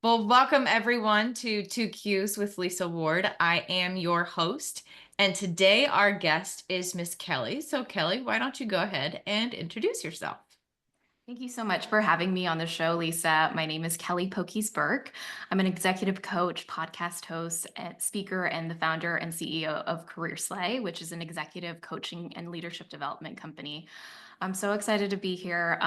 Well, welcome everyone to Two Q's with Lisa Ward. I am your host, and today our guest is Miss Kelly. So, Kelly, why don't you go ahead and introduce yourself? Thank you so much for having me on the show, Lisa. My name is Kelly Poquiz Burke. I'm an executive coach, podcast host, and speaker, and the founder and CEO of Slay, which is an executive coaching and leadership development company. I'm so excited to be here.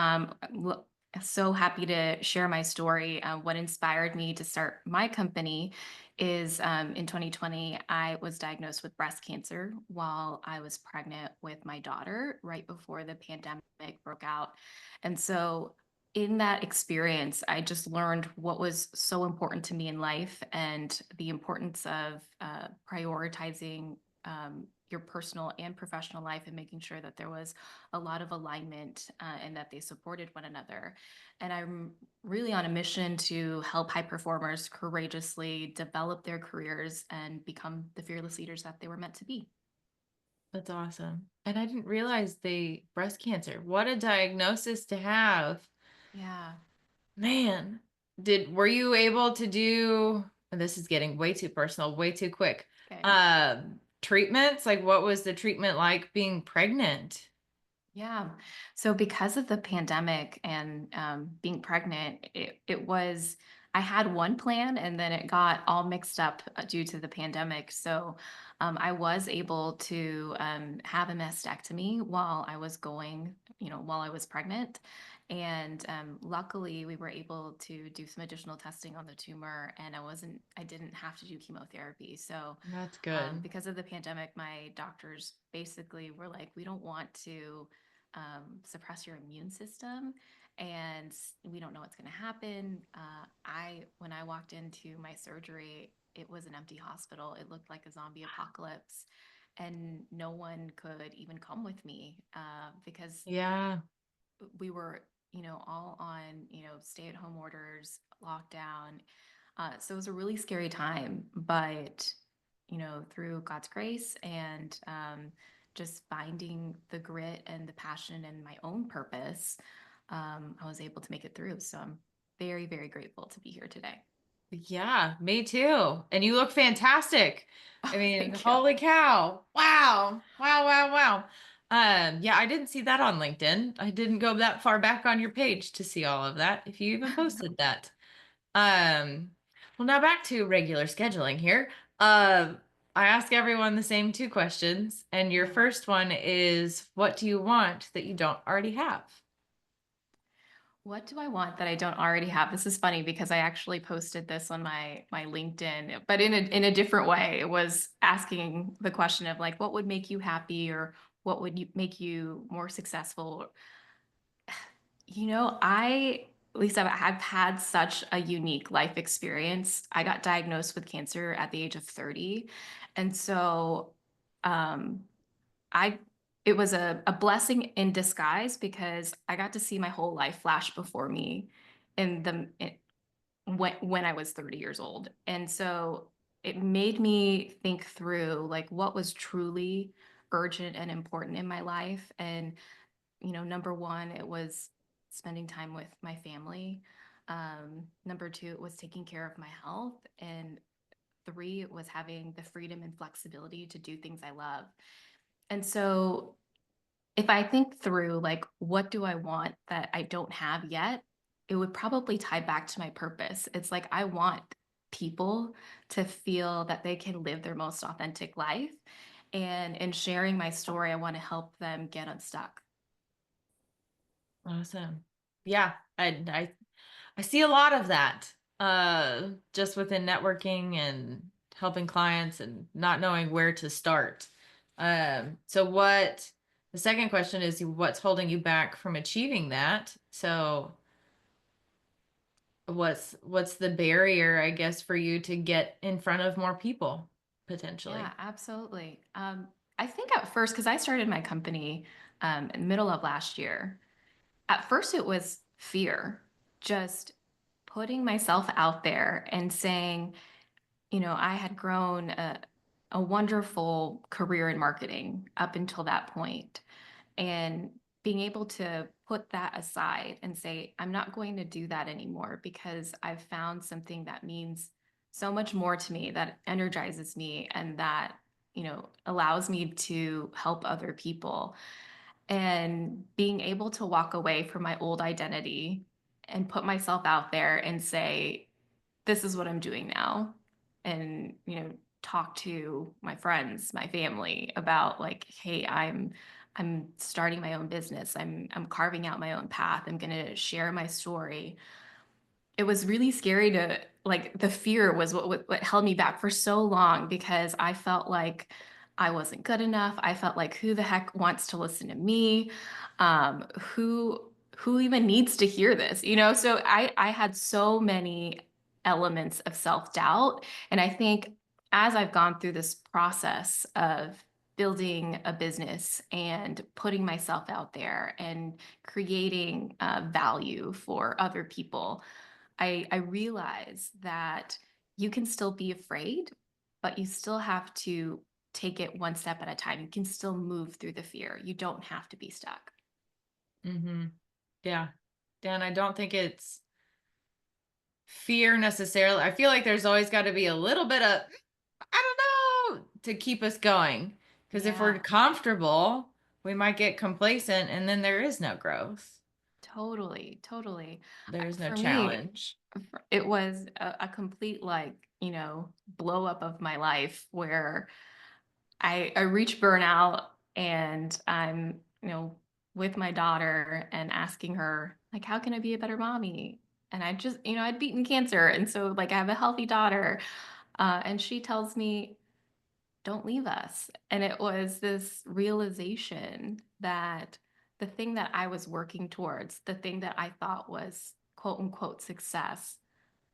So happy to share my story. What inspired me to start my company is in 2020, I was diagnosed with breast cancer while I was pregnant with my daughter right before the pandemic broke out. And so, in that experience, I just learned what was so important to me in life and the importance of prioritizing your personal and professional life and making sure that there was a lot of alignment and that they supported one another. And I'm really on a mission to help high performers courageously develop their careers and become the fearless leaders that they were meant to be. That's awesome. And I didn't realize they breast cancer. What a diagnosis to have. Yeah. Man, were you able to do, and this is getting way too personal, way too quick. Okay. Treatments? Like what was the treatment like being pregnant? Yeah. So because of the pandemic and being pregnant, I had one plan and then it got all mixed up due to the pandemic. So I was able to have a mastectomy while I was pregnant. And luckily, we were able to do some additional testing on the tumor, and I didn't have to do chemotherapy. So, That's good. because of the pandemic, my doctors basically were like, we don't want to suppress your immune system, and we don't know what's going to happen. When I walked into my surgery, it was an empty hospital. It looked like a zombie apocalypse, and no one could even come with me because Yeah. we were, all on, stay-at-home orders, lockdown. So it was a really scary time, but through God's grace and just finding the grit and the passion and my own purpose, I was able to make it through. So I'm very, very grateful to be here today. Yeah, me too. And you look fantastic. I Oh, mean, thank you. holy cow. Wow. Wow, wow, wow. Yeah, I didn't see that on LinkedIn. I didn't go that far back on your page to see all of that, if you even posted that. Um, well, now back to regular scheduling here. I ask everyone the same two questions, and your Yeah. first one is, what do you want that you don't already have? What do I want that I don't already have? This is funny because I actually posted this on my LinkedIn, but in a different way. It was asking the question of like, what would make you happy, or what would make you more successful? Lisa, I've had such a unique life experience. I got diagnosed with cancer at the age of 30. And so um, I it was a blessing in disguise because I got to see my whole life flash before me in the in, when I was 30 years old. And so it made me think through like what was truly urgent and important in my life. And number one, it was spending time with my family. Number two, it was taking care of my health. And three, it was having the freedom and flexibility to do things I love. And so if I think through, like, what do I want that I don't have yet, it would probably tie back to my purpose. It's like I want people to feel that they can live their most authentic life. And in sharing my story, I want to help them get unstuck. Awesome. Yeah, I see a lot of that. Just within networking and helping clients and not knowing where to start. So what the second question is, what's holding you back from achieving that? So what's the barrier, I guess, for you to get in front of more people Yeah, potentially? absolutely. I think at first, because I started my company in the middle of last year, at first it was fear, just putting myself out there and saying, I had grown a wonderful career in marketing up until that point, and being able to put that aside and say, I'm not going to do that anymore because I've found something that means so much more to me, that energizes me, and that, allows me to help other people. And being able to walk away from my old identity and put myself out there and say, this is what I'm doing now. And, talk to my friends, my family about like, hey, I'm starting my own business. I'm carving out my own path. I'm going to share my story. It was really scary to, like, the fear was what held me back for so long, because I felt like I wasn't good enough. I felt like, who the heck wants to listen to me? Who even needs to hear this? So I had so many elements of self-doubt. And I think as I've gone through this process of building a business and putting myself out there and creating value for other people, I realize that you can still be afraid, but you still have to take it one step at a time. You can still move through the fear. You don't have to be stuck. Mm-hmm. Yeah. Dan, I don't think it's fear necessarily. I feel like there's always got to be a little bit of, I don't know, to keep us going. Because if we're Yeah, comfortable, we might get complacent and then there is no growth. totally, totally. There's no For me, challenge. it was a complete, like, blow up of my life, where I reach burnout, and I'm, with my daughter and asking her, like, how can I be a better mommy? And I just, I'd beaten cancer. And so, like, I have a healthy daughter. And she tells me, don't leave us. And it was this realization that the thing that I was working towards, the thing that I thought was quote unquote success,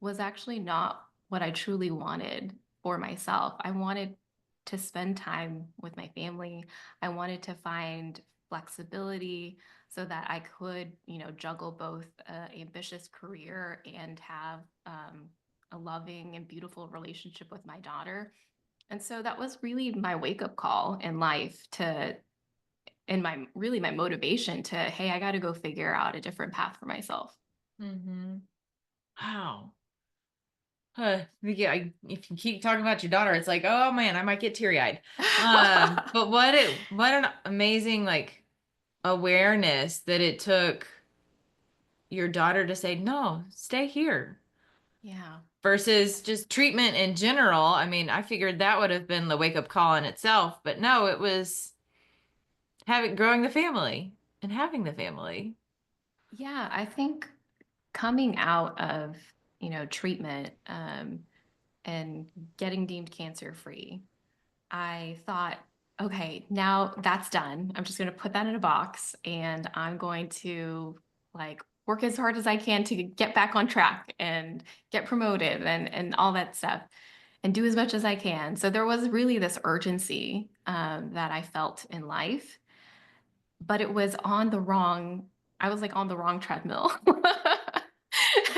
was actually not what I truly wanted for myself. I wanted to spend time with my family. I wanted to find flexibility so that I could, juggle both an ambitious career and have a loving and beautiful relationship with my daughter. And so that was really my wake up call in life, and my really my motivation to, hey, I got to go figure out a different path for myself. Mm-hmm. Wow. Yeah, if you keep talking about your daughter, it's like, oh man, I might get teary-eyed. But what an amazing like awareness that it took your daughter to say, no, stay here Yeah. versus just treatment in general. I mean, I figured that would have been the wake-up call in itself, but no, it was having growing the family and having the family. Yeah, I think coming out of, treatment, and getting deemed cancer free, I thought, okay, now that's done. I'm just going to put that in a box, and I'm going to, like, work as hard as I can to get back on track and get promoted and all that stuff, and do as much as I can. So there was really this urgency that I felt in life, but it was on the wrong, I was like on the wrong treadmill.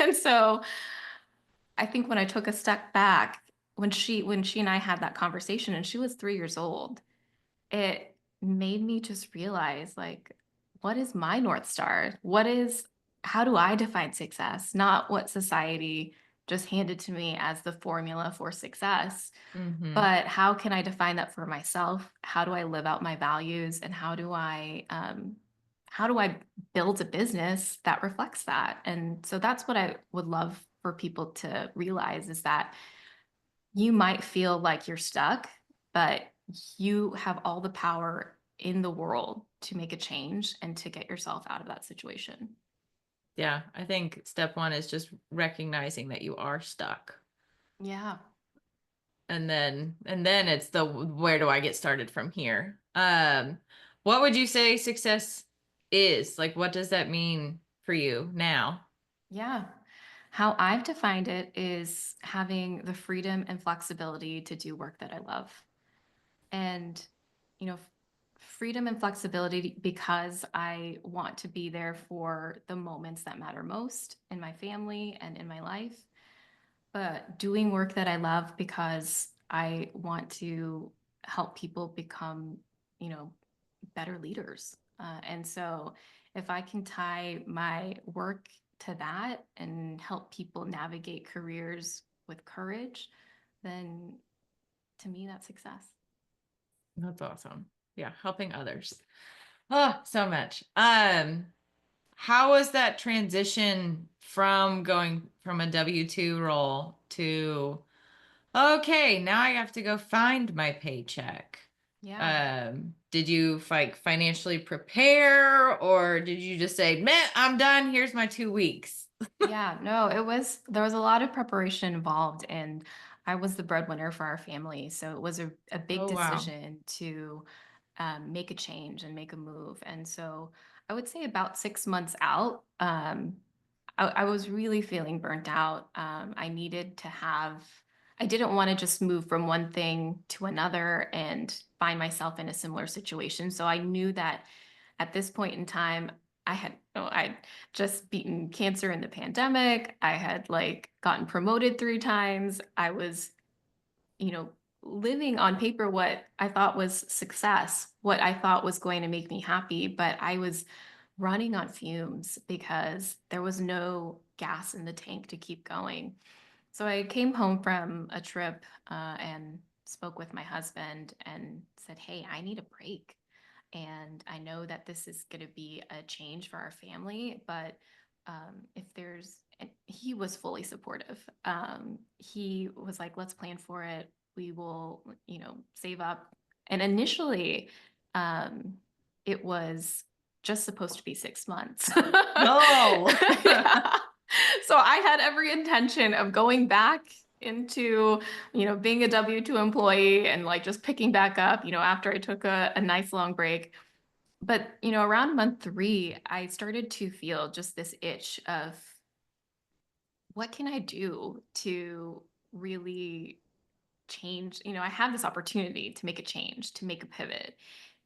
And so I think when I took a step back, when she and I had that conversation, and she was 3 years old, it made me just realize, like, what is my North Star? How do I define success? Not what society just handed to me as the formula for success, Mm-hmm. but how can I define that for myself? How do I live out my values? And how do I build a business that reflects that? And so that's what I would love for people to realize, is that you might feel like you're stuck, but you have all the power in the world to make a change and to get yourself out of that situation. Yeah, I think step one is just recognizing that you are stuck. Yeah. And then it's the where do I get started from here? What would you say success is? Like what does that mean for you now? Yeah. How I've defined it is having the freedom and flexibility to do work that I love. And, you know, freedom and flexibility because I want to be there for the moments that matter most in my family and in my life, but doing work that I love because I want to help people become, better leaders. And so if I can tie my work to that and help people navigate careers with courage, then to me, that's success. That's awesome. Yeah, helping others. Oh, so much. How was that transition from going from a W-2 role to, okay, now I have to go find my paycheck? Yeah. Did you like financially prepare or did you just say, "Meh, I'm done. Here's my 2 weeks"? Yeah, no, there was a lot of preparation involved, and I was the breadwinner for our family. So it was a big Oh, wow. decision to make a change and make a move. And so I would say about 6 months out, I was really feeling burnt out. I didn't want to just move from one thing to another and find myself in a similar situation. So I knew that at this point in time, I'd just beaten cancer in the pandemic. I had like gotten promoted 3 times. I was, you know, living on paper what I thought was success, what I thought was going to make me happy, but I was running on fumes because there was no gas in the tank to keep going. So I came home from a trip and spoke with my husband and said, "Hey, I need a break. And I know that this is going to be a change for our family, but if there's," and he was fully supportive. He was like, "Let's plan for it. We will, save up." And initially, um, it was just supposed to be 6 months. No. Yeah. So I had every intention of going back into, being a W-2 employee and like just picking back up, after I took a nice long break. But, around month 3, I started to feel just this itch of what can I do to really change? I have this opportunity to make a change, to make a pivot.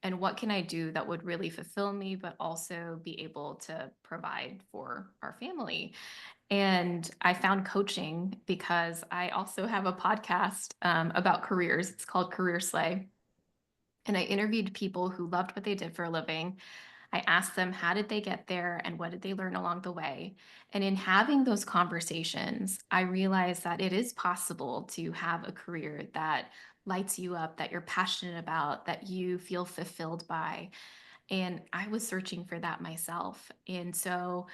And what can I do that would really fulfill me, but also be able to provide for our family? And I found coaching because I also have a podcast about careers. It's called Career Slay. And I interviewed people who loved what they did for a living. I asked them, how did they get there and what did they learn along the way? And in having those conversations, I realized that it is possible to have a career that lights you up, that you're passionate about, that you feel fulfilled by. And I was searching for that myself. And so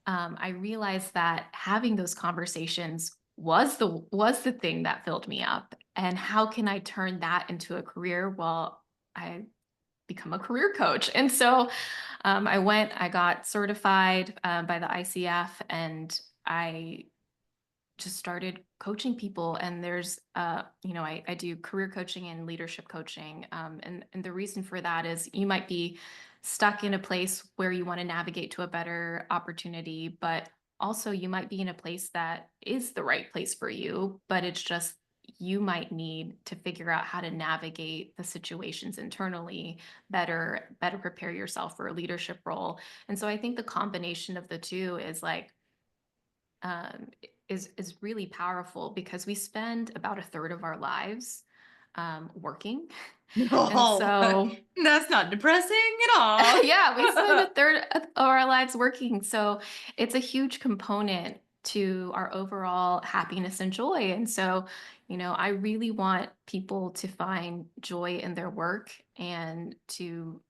I realized that having those conversations was the thing that filled me up. And how can I turn that into a career? Well, I become a career coach. And so I got certified by the ICF, and I just started coaching people. And I do career coaching and leadership coaching. And the reason for that is you might be stuck in a place where you want to navigate to a better opportunity, but also you might be in a place that is the right place for you, but it's just you might need to figure out how to navigate the situations internally better prepare yourself for a leadership role. And so I think the combination of the two is like um, is really powerful because we spend about a third of our lives working, and No, so that's not depressing at all. yeah, we spend a third of our lives working. So it's a huge component to our overall happiness and joy. And so, I really want people to find joy in their work and to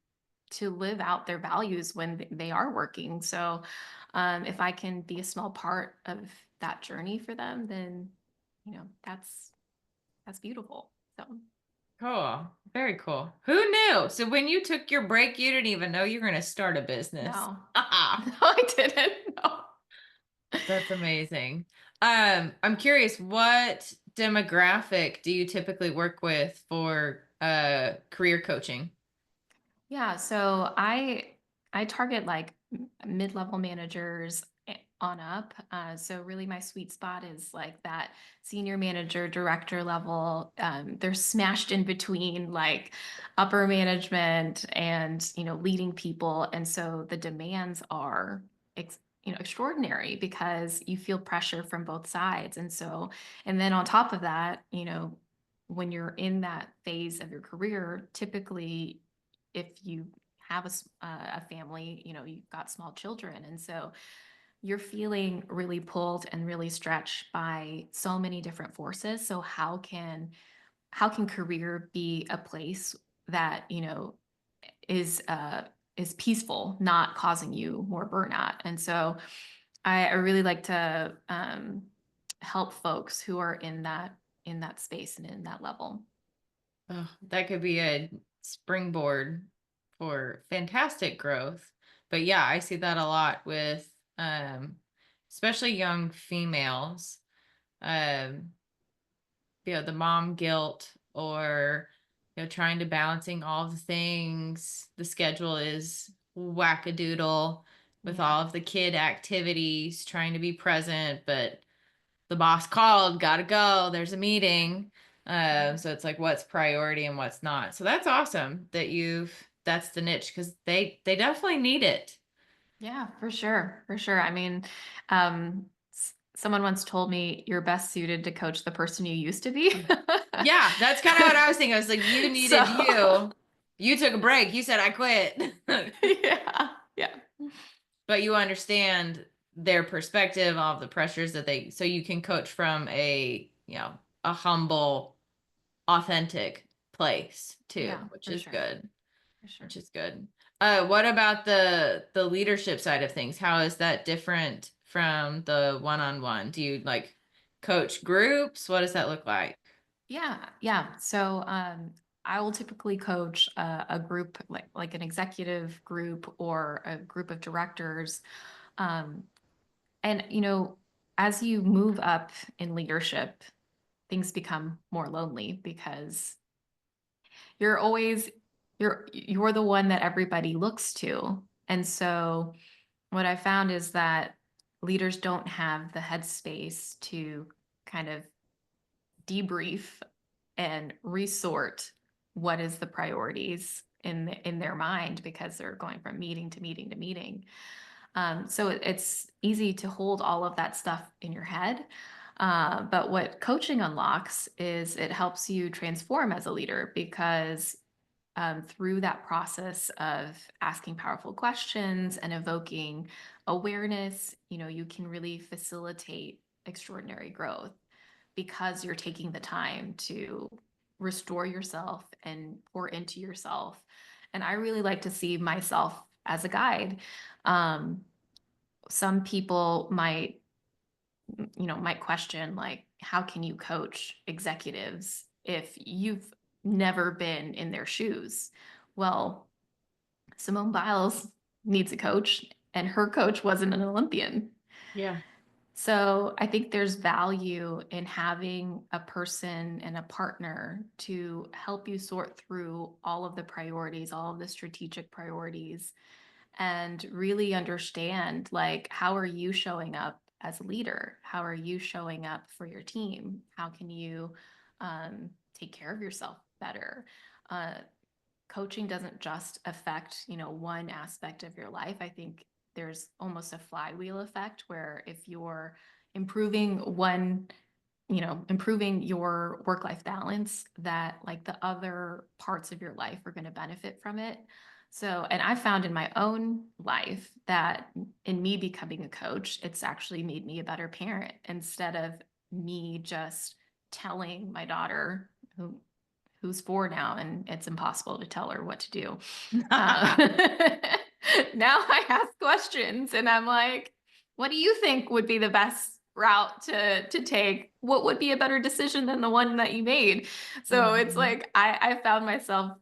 live out their values when they are working. So, if I can be a small part of that journey for them, then that's beautiful. So Cool. Very cool. Who knew? So when you took your break, you didn't even know you were going to start a business. no, no, I didn't. No. That's amazing. I'm curious, what demographic do you typically work with for career coaching? Yeah, so I target like mid-level managers on up. So really my sweet spot is like that senior manager, director level. They're smashed in between like upper management and leading people. And so the demands are extraordinary because you feel pressure from both sides. And then on top of that, when you're in that phase of your career, typically if you have a family, you've got small children. And so you're feeling really pulled and really stretched by so many different forces. So how can career be a place that, is is peaceful, not causing you more burnout? And so I really like to help folks who are in that space and in that level. Oh, that could be a springboard for fantastic growth. But yeah, I see that a lot with um especially young females. Um, the mom guilt, or trying to balancing all the things. The schedule is wackadoodle with Yeah. all of the kid activities, trying to be present, but the boss called, gotta go, there's a meeting. Yeah. So it's like what's priority and what's not. So that's awesome that that's the niche, because they definitely need it. Yeah, for sure. For sure. I mean, someone once told me you're best suited to coach the person you used to be. Yeah, that's kind of what I was thinking. I was like, you So, needed you took a break, you said I quit. yeah. Yeah. But you understand their perspective, all of the pressures that so you can coach from a humble, authentic place too, Yeah, which for is sure. good. For sure. Which is good. What about the leadership side of things? How is that different from the one-on-one? Do you like coach groups? What does that look like? Yeah, yeah. So I will typically coach a group, like an executive group or a group of directors. Um, and as you move up in leadership, things become more lonely because you're always you're the one that everybody looks to. And so what I found is that leaders don't have the headspace to kind of debrief and resort what is the priorities in their mind because they're going from meeting to meeting to meeting. So it's easy to hold all of that stuff in your head. But what coaching unlocks is it helps you transform as a leader because through that process of asking powerful questions and evoking awareness, you can really facilitate extraordinary growth because you're taking the time to restore yourself and pour into yourself. And I really like to see myself as a guide. Um, some people might question, like, how can you coach executives if you've never been in their shoes? Well, Simone Biles needs a coach, and her coach wasn't an Olympian. Yeah. So I think there's value in having a person and a partner to help you sort through all of the priorities, all of the strategic priorities, and really understand, like, how are you showing up as a leader? How are you showing up for your team? How can you take care of yourself better? Uh, Coaching doesn't just affect, one aspect of your life. I think there's almost a flywheel effect where if you're improving improving your work life balance, that like the other parts of your life are going to benefit from it. So, and I found in my own life that in me becoming a coach, it's actually made me a better parent instead of me just telling my daughter, who's 4 now, and it's impossible to tell her what to do. Uh, now I ask questions and I'm like, what do you think would be the best route to take? What would be a better decision than the one that you made? So it's Mhm. like I found myself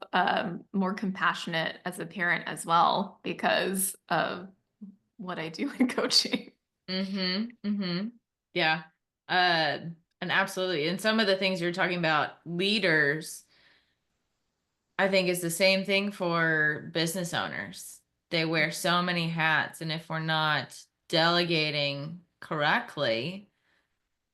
more compassionate as a parent as well because of what I do in coaching. Mhm. Mhm. Yeah. Uh, and absolutely. And some of the things you're talking about, leaders, I think is the same thing for business owners. They wear so many hats, and if we're not delegating correctly,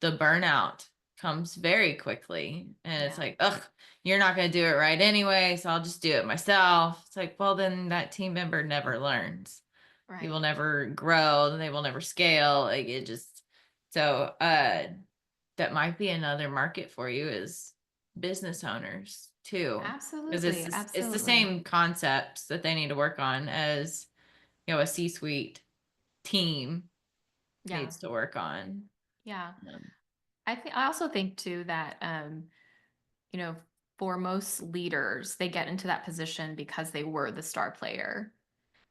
the burnout comes very quickly. And it's Yeah, like, ugh, you're not going to do it right anyway, so I'll just do it myself. It's like, well, then that team member never learns. He will right. never grow, and they will never scale. Like it just, so that might be another market for you, is business owners. too. Because Absolutely, it's the absolutely. same concepts that they need to work on as, a C-suite team Yeah, needs to work on. yeah. Um, I also think too that you know, for most leaders, they get into that position because they were the star player.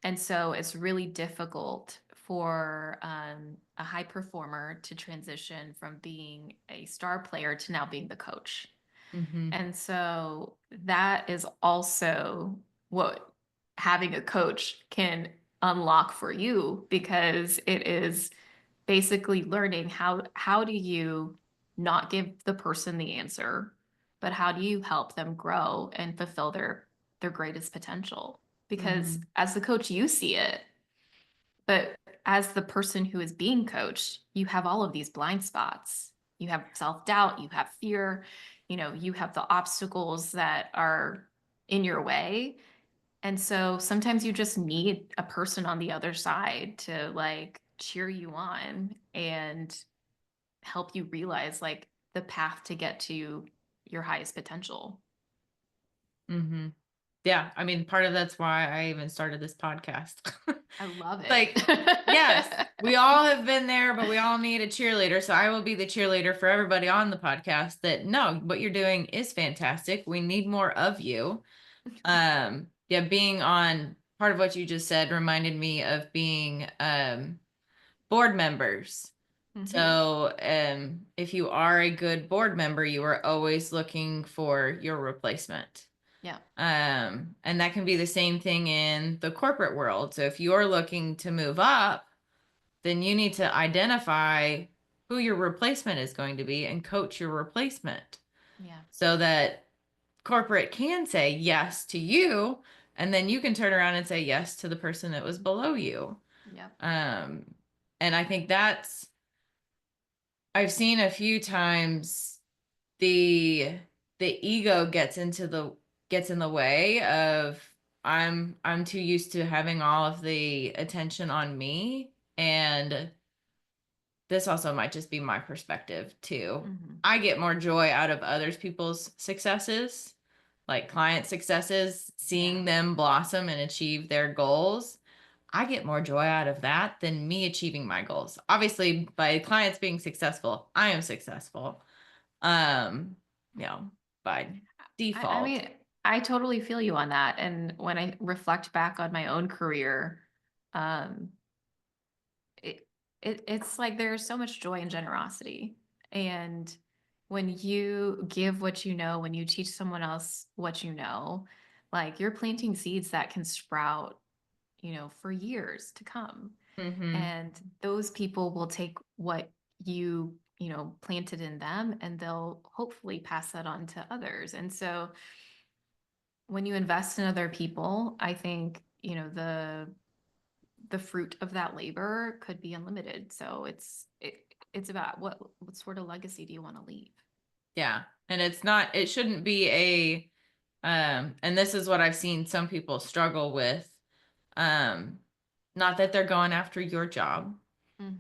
And so it's really difficult for a high performer to transition from being a star player to now being the coach. mhm, And so that is also what having a coach can unlock for you, because it is basically learning how do you not give the person the answer, but how do you help them grow and fulfill their greatest potential? Because mhm, as the coach, you see it, but as the person who is being coached, you have all of these blind spots. You have self-doubt, you have fear, you have the obstacles that are in your way. And so sometimes you just need a person on the other side to like cheer you on and help you realize like the path to get to your highest potential. mhm. Yeah, I mean, part of that's why I even started this podcast. I love it. Like, yes, we all have been there, but we all need a cheerleader. So I will be the cheerleader for everybody on the podcast that no, what you're doing is fantastic. We need more of you. Yeah, being on part of what you just said reminded me of being board members. Hmm. So, if you are a good board member, you are always looking for your replacement. Yeah. And that can be the same thing in the corporate world. So if you're looking to move up, then you need to identify who your replacement is going to be and coach your replacement Yeah. so that corporate can say yes to you, and then you can turn around and say yes to the person that was below you. Yep. Um, and I think I've seen a few times the ego gets in the way of I'm too used to having all of the attention on me, and this also might just be my perspective too. Hmm. I get more joy out of others people's successes, like client successes, Yeah. seeing them blossom and achieve their goals. I get more joy out of that than me achieving my goals. Obviously, by clients being successful, I am successful. Um, you know, by I default. mean, I totally feel you on that. And when I reflect back on my own career, um, it, it's like there's so much joy and generosity. And when you give what you know, when you teach someone else what you know, like you're planting seeds that can sprout, for years to come. Mm-hmm. And those people will take what planted in them, and they'll hopefully pass that on to others. And so when you invest in other people, I think, the fruit of that labor could be unlimited. So it's about what sort of legacy do you want to leave? Yeah. And it shouldn't be and this is what I've seen some people struggle with. Um, Not that they're going after your job. Hmm.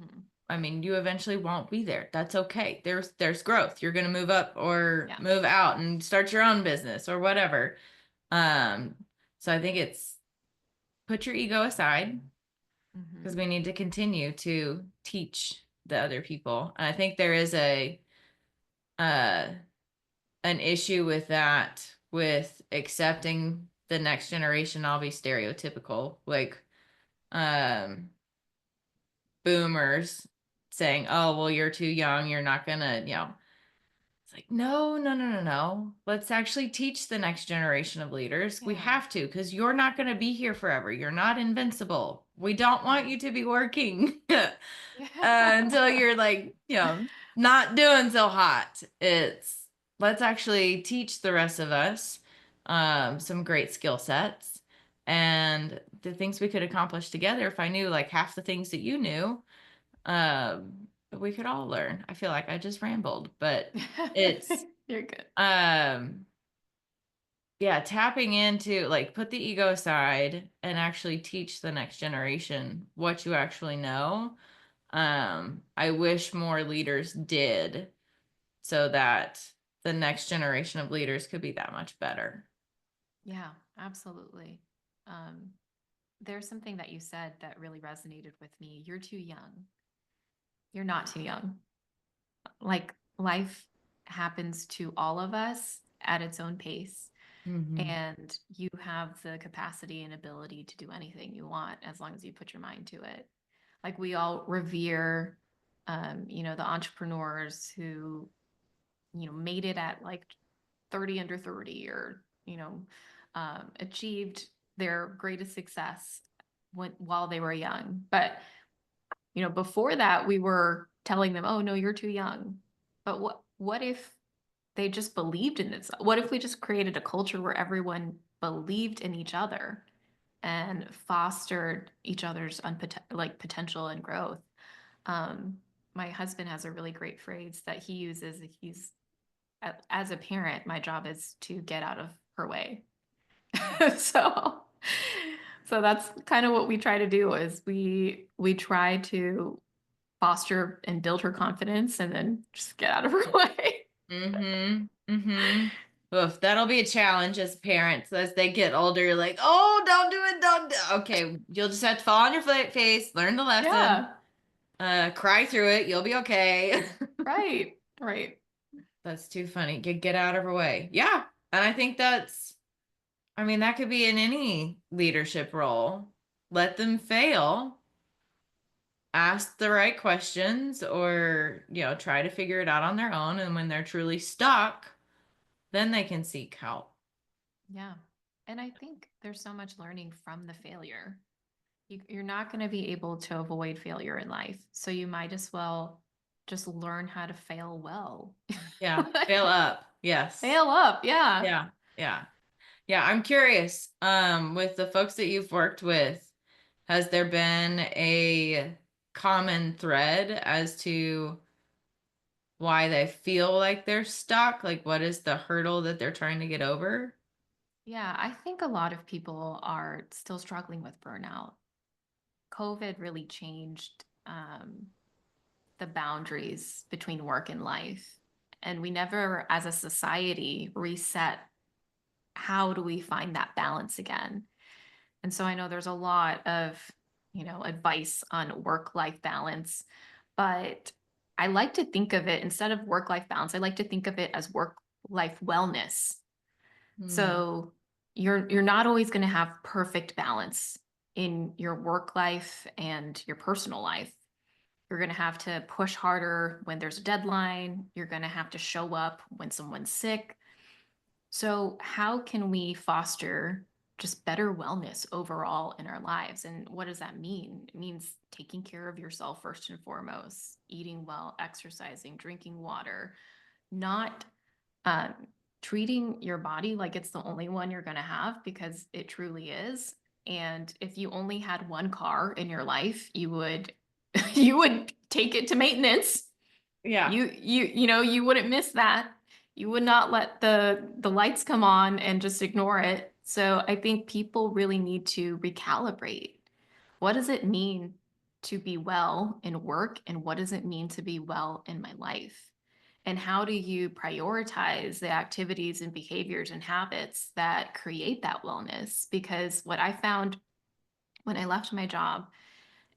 I mean, you eventually won't be there. That's okay. There's growth. You're gonna move up or Yeah. move out and start your own business or whatever. Um, so I think it's put your ego aside because Hmm. we need to continue to teach the other people. And I think there is a uh an issue with that, with accepting the next generation. I'll be stereotypical, like um boomers saying, oh well, you're too young, you're not gonna, it's like, no, no, no, no, no. Let's actually teach the next generation of leaders. We Yeah. have to, because you're not going to be here forever. You're not invincible. We don't want Yeah. you to be working Yeah. until you're like, not doing so hot. Let's actually teach the rest of us some great skill sets and the things we could accomplish together. If I knew like half the things that you knew, we could all learn. I feel like I just rambled, but it's You're good. um yeah, tapping into like put the ego aside and actually teach the next generation what you actually know. I wish more leaders did so that the next generation of leaders could be that much better. Yeah, absolutely. Um, there's something that you said that really resonated with me. You're too young. You're not too young. Like life happens to all of us at its own pace. Mm-hmm. And you have the capacity and ability to do anything you want as long as you put your mind to it. Like we all revere, the entrepreneurs who, made it at like 30 under 30 or, achieved their greatest success while they were young. But, before that, we were telling them, oh, no, you're too young. But what if they just believed in this? What if we just created a culture where everyone believed in each other and fostered each other's potential and growth? Um, my husband has a really great phrase that he uses. As a parent, my job is to get out of her way. so, so that's kind of what we try to do is we try to foster and build her confidence and then just get out of her way. Mm-hmm. Mm-hmm. Oof, that'll be a challenge as parents as they get older. You're like, oh, don't do it, don't do. Okay, you'll just have to fall on your face, learn the lesson, Yeah, cry through it. You'll be okay. right, right. That's too funny. Get out of her way. Yeah, and I think that's. I mean, that could be in any leadership role. Let them fail, ask the right questions, or try to figure it out on their own. And when they're truly stuck, then they can seek help. Yeah. And I think there's so much learning from the failure. You're not going to be able to avoid failure in life. So you might as well just learn how to fail well. Yeah, fail up. Yes. Fail up. Yeah. Yeah. Yeah. Yeah. I'm curious, with the folks that you've worked with, has there been a common thread as to why they feel like they're stuck? Like, what is the hurdle that they're trying to get over? Yeah. I think a lot of people are still struggling with burnout. COVID really changed the boundaries between work and life. And we never, as a society, reset how do we find that balance again? And so I know there's a lot of, advice on work-life balance, but I like to think of it instead of work-life balance, I like to think of it as work-life wellness. Hmm. So you're not always going to have perfect balance in your work life and your personal life. You're going to have to push harder when there's a deadline. You're going to have to show up when someone's sick. So, how can we foster just better wellness overall in our lives? And what does that mean? It means taking care of yourself first and foremost, eating well, exercising, drinking water, not um, treating your body like it's the only one you're going to have because it truly is. And if you only had one car in your life, you would you would take it to maintenance. Yeah. You wouldn't miss that. You would not let the lights come on and just ignore it. So I think people really need to recalibrate. What does it mean to be well in work and what does it mean to be well in my life? And how do you prioritize the activities and behaviors and habits that create that wellness? Because what I found when I left my job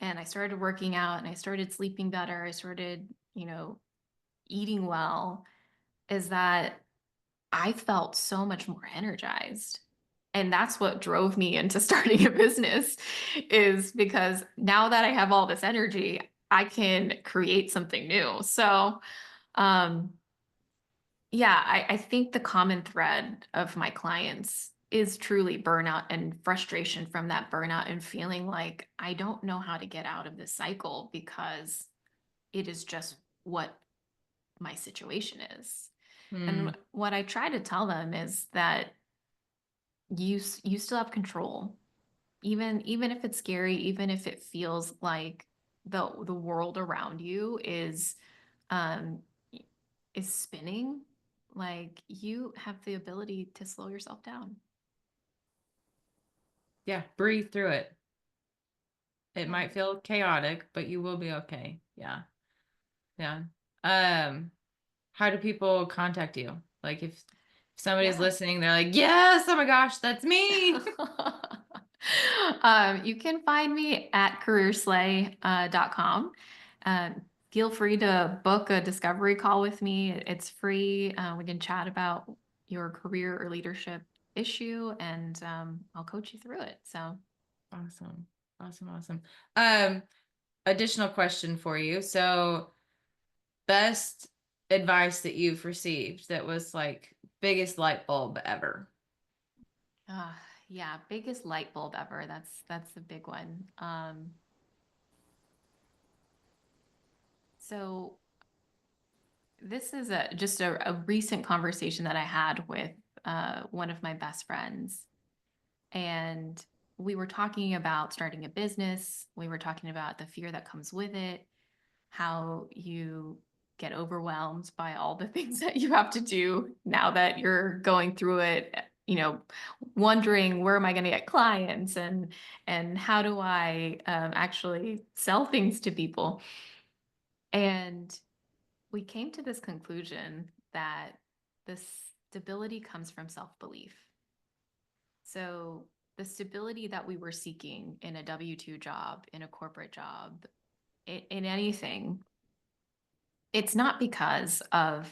and I started working out and I started sleeping better, I started, eating well, is that I felt so much more energized. And that's what drove me into starting a business is because now that I have all this energy, I can create something new. So, um, yeah, I think the common thread of my clients is truly burnout and frustration from that burnout and feeling like I don't know how to get out of this cycle because it is just what my situation is. Hmm. And what I try to tell them is that you still have control, even if it's scary, even if it feels like the world around you um is spinning. Like you have the ability to slow yourself down. Yeah. Breathe through it. It Yeah. might feel chaotic, but you will be okay. Yeah. Yeah. Um, how do people contact you? Like if somebody's Yeah. listening, they're like, yes, oh my gosh, that's me. You can find me at careerslay.com. Feel free to book a discovery call with me. It's free. We can chat about your career or leadership issue, and I'll coach you through it. So, Awesome. Awesome. Awesome. Um, Additional question for you. So, best advice that you've received that was like biggest light bulb ever. uh, yeah, biggest light bulb ever. That's the big one. So this is just a recent conversation that I had with one of my best friends. And we were talking about starting a business. We were talking about the fear that comes with it, how you get overwhelmed by all the things that you have to do now that you're going through it, wondering where am I going to get clients, and how do I actually sell things to people. And we came to this conclusion that the stability comes from self-belief. So the stability that we were seeking in a W-2 job, in a corporate job, in anything, it's not because of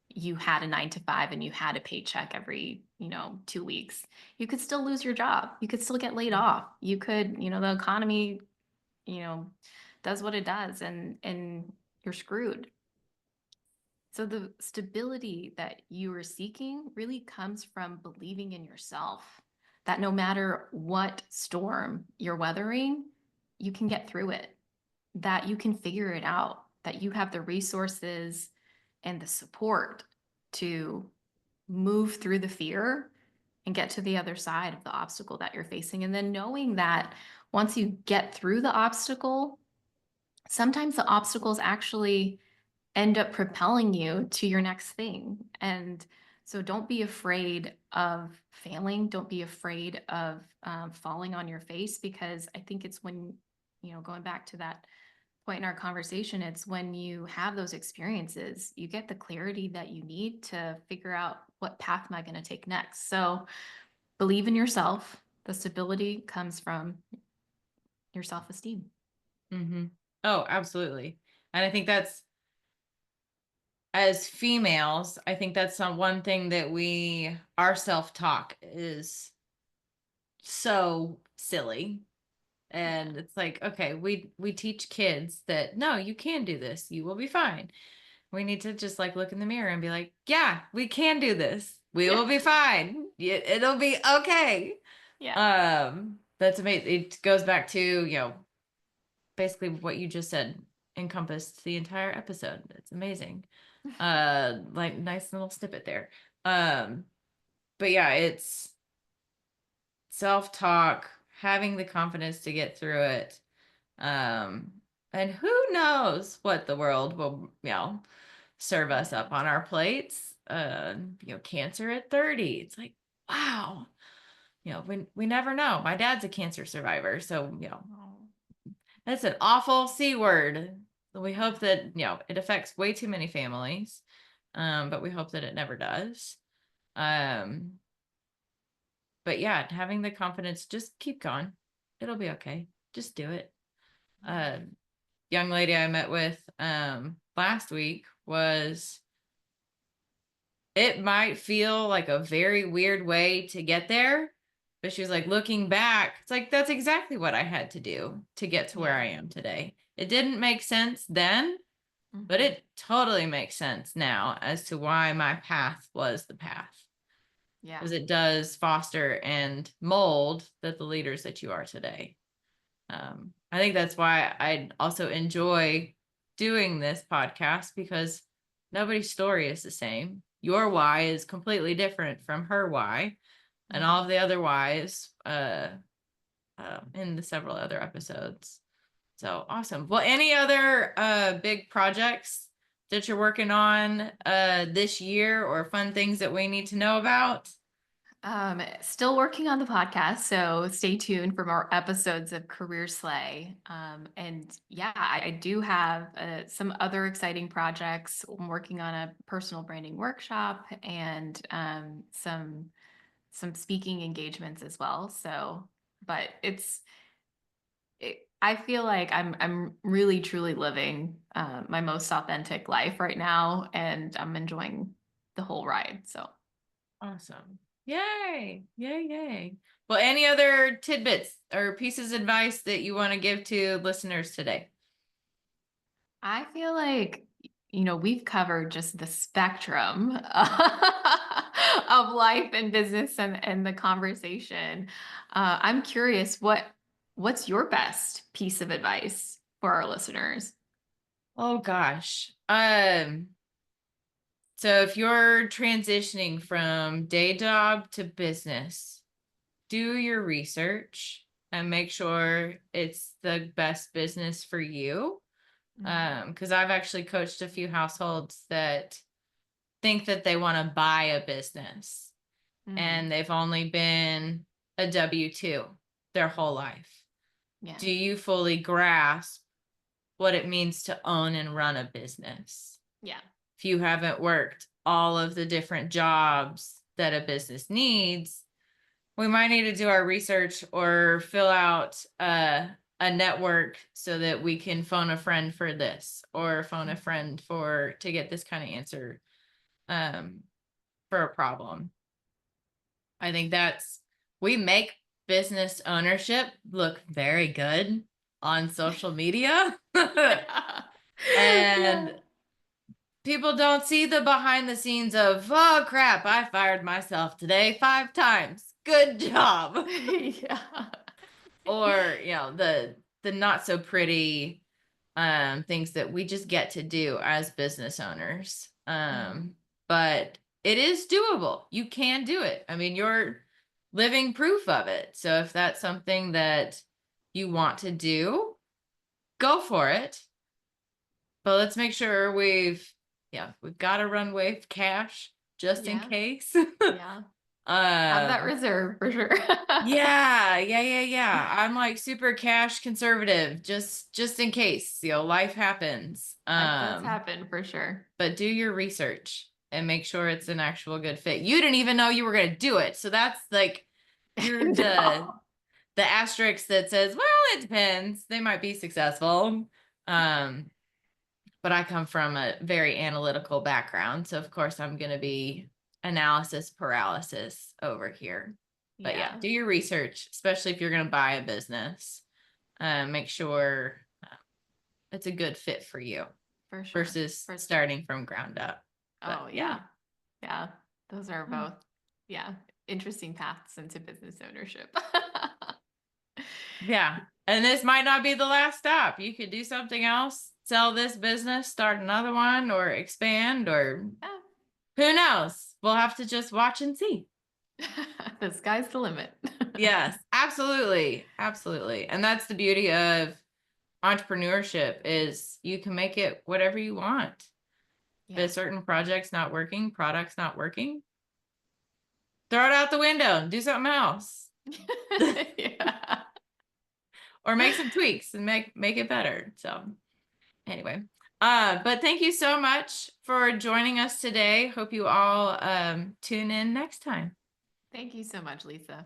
you had a 9 to 5 and you had a paycheck every 2 weeks. You could still lose your job. You could still get laid off. You could, the economy, you know, does what it does, and you're screwed. So the stability that you are seeking really comes from believing in yourself, that no matter what storm you're weathering, you can get through it, that you can figure it out, that you have the resources and the support to move through the fear and get to the other side of the obstacle that you're facing. And then knowing that once you get through the obstacle, sometimes the obstacles actually end up propelling you to your next thing. And so don't be afraid of failing. Don't be afraid of falling on your face, because I think it's when, going back to that point in our conversation, it's when you have those experiences, you get the clarity that you need to figure out what path am I going to take next. So believe in yourself. The stability comes from your self-esteem. Mm-hmm. Oh, absolutely. And I think that's, as females, I think that's some one thing that our self-talk is so silly. Yeah. And it's like, okay, we teach kids that no, you can do this. You will be fine. We need to just like look in the mirror and be like, yeah, we can do this. We Yeah. will be fine. It'll be okay. Yeah. That's amazing. It goes back to, basically what you just said encompassed the entire episode. It's amazing. Like nice little snippet there. Um, but yeah, it's self-talk, having the confidence to get through it. Um, and who knows what the world will, serve us Yeah. up on our plates. Cancer at 30. It's like, wow. We never know. My dad's a cancer survivor, so Oh, that's an awful C word. So we yeah. hope that, it affects way too many families. But we hope that it never does. Um, but yeah, having the confidence, just keep going. It'll be okay. Just do it. Yeah. Uh, Young lady I met with last week was, it might feel like a very weird way to get there, but she was like, looking back, it's like that's exactly what I had to do to get to where Yeah. I am today. It didn't make sense then, but Hmm. it totally makes sense now as to why my path was the path, Yeah. because it does foster and mold the leaders that you are today. I think that's why I also enjoy doing this podcast, because nobody's story is the same. Your why is completely different from her why, and all Hmm. of the other whys in the several other episodes. So awesome. Well, any other big projects that you're working on this year, or fun things that we need to know about? Still working on the podcast, so stay tuned for more episodes of Career Slay. And yeah, I do have some other exciting projects. I'm working on a personal branding workshop and some speaking engagements as well. So, but I feel like I'm really truly living my most authentic life right now, and I'm enjoying the whole ride. So. Awesome. Yay. Yay, yay. Well, any other tidbits or pieces of advice that you want to give to listeners today? I feel like, we've covered just the spectrum of life and business and the conversation. I'm curious, what's your best piece of advice for our listeners? Oh gosh. So if you're transitioning from day job to business, do your research and make sure it's the best business for you. Mm, Because I've actually coached a few households that think that they want to buy a business mm, and they've only been a W-2 their whole life. yeah, Do you fully grasp what it means to own and run a business? yeah, If you haven't worked all of the different jobs that a business needs, we might need to do our research or fill out a network so that we can phone a friend for this or phone a mhm, friend for to get this kind of answer um, for a problem. I think we make business ownership look very good on social media. yeah, yeah, And people don't see the behind the scenes of, oh crap, I fired myself today 5 times. Good job. yeah, Or, the not so pretty things that we just get to do as business owners. Mhm, But it is doable. You can do it. I mean, you're living proof of it. So if that's something that you want to do, go for it. But let's make sure we've got a runway of cash just in yeah, case. yeah. Have that um reserve for sure. yeah. I'm like super cash conservative, just in case, life happens. Life does happen for sure. But do your research and make sure it's an actual good fit. You didn't even know you were gonna do it. So that's like you're the No. the asterisk that says, well, it depends. They might be successful. Um, but I come from a very analytical background. So, of course, I'm going to be analysis paralysis over here. But yeah, Yeah, do your research, especially if you're going to buy a business. Make sure it's a good fit for you for sure. versus For sure. starting from ground up. But Oh, yeah. yeah. Yeah. Those are Mm. both, yeah, interesting paths into business ownership. Yeah. And this might not be the last stop. You could do something else, sell this business, start another one, or expand, or who knows? We'll have to just watch and see. Yeah. The sky's the limit. Yes, absolutely. Absolutely. And that's the beauty of entrepreneurship is you can make it whatever you want. If a Yeah. certain project's not working, product's not working, throw it out the window and do something else. Yeah. Or make some tweaks and make it better. So anyway. But thank you so much for joining us today. Hope you all tune in next time. Thank you so much, Lisa.